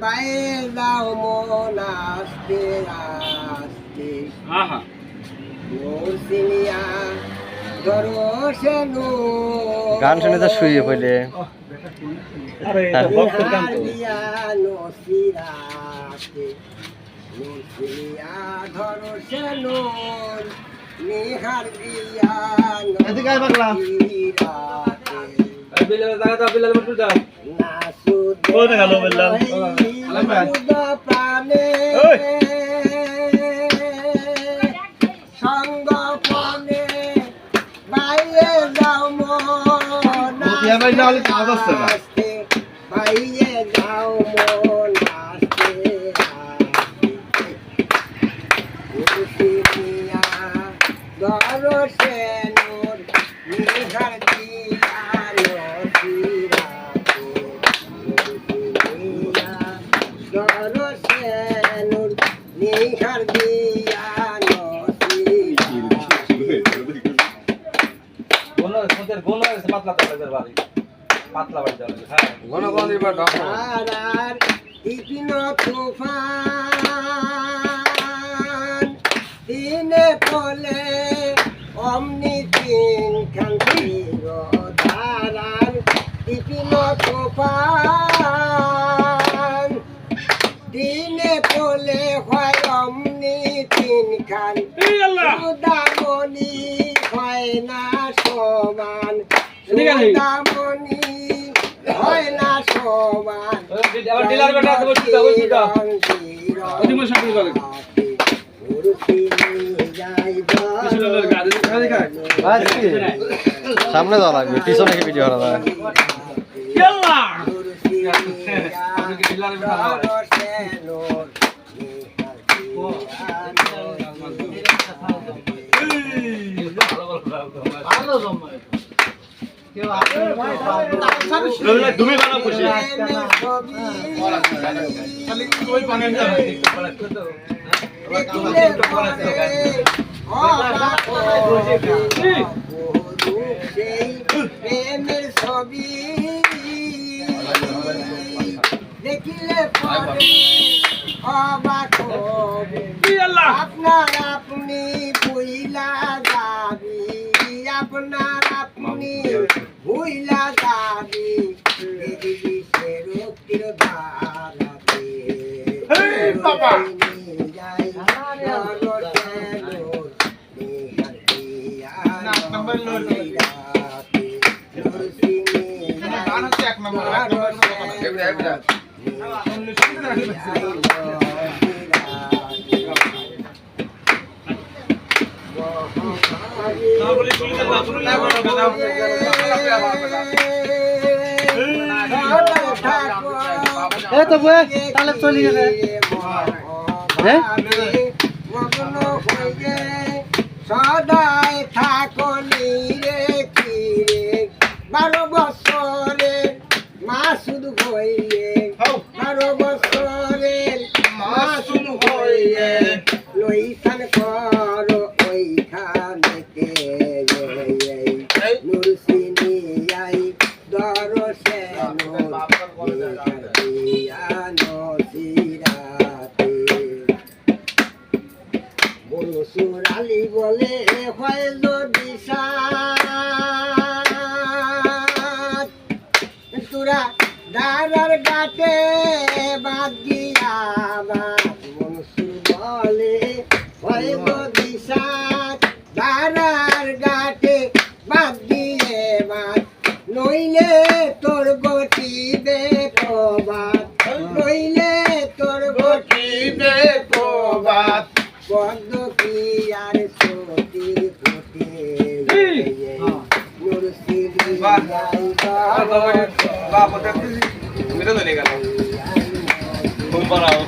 বাইরে যাও মন আস্তে আস্তে মুর্শিনিয়া ধরো সে গান শুনে তো শুয়ে পড়লে মুর্শিনিয়া ধরো সে নিহার দিয়া সঙ্গ পানে বাইরে যাও মন আস্তে বাইরে যাও মন আস্তে মুর্শিনিয়া ধরো সে নিহার দিয়া নিহার দিয়া তুফান দিনে পলে অমনি তিন খান্তির ধারার টিপিন তুফান দিনে পলে হয় অমনি তিন খান সুদামণি হয় না সমান সুদামণি হয় না সমান সামনে যাওয়া লাগবে পিছনে কি ভিডিও করা যায় তুমি বানাও খুশি প্রেমের ছবি দেখিলে পরে অবাক আপনার আপনি ভুইলা যাবি আপনার আপনি ভুইলা যাবি দেখবি সে রক্তির ধারাতে বাবা তাহলে চলে গেছে সদাই থাকলি রে কিরে 12 বছরের মাসুদ হইয়ে 12 বছরের মাসুদ হইয়ে লইখান কর ওইখানেতে মুর্শিনিয়াই দরসে মনসুর আলী বলে হয় যদি তোরা দাদার গাতে বাদ দিয়া মনসুর বলে হয় যদি দাদার গাতে বাদ দিয়ে বাদ নইলে তোর গতিবে প্রবাদ নইলে তোর গতিবে প্রবাদ বন্ধ কি আর সতীর কোটে মুর্শিদি বাবা দেখতে মেরে চলে গেল ঘুম পাড়াও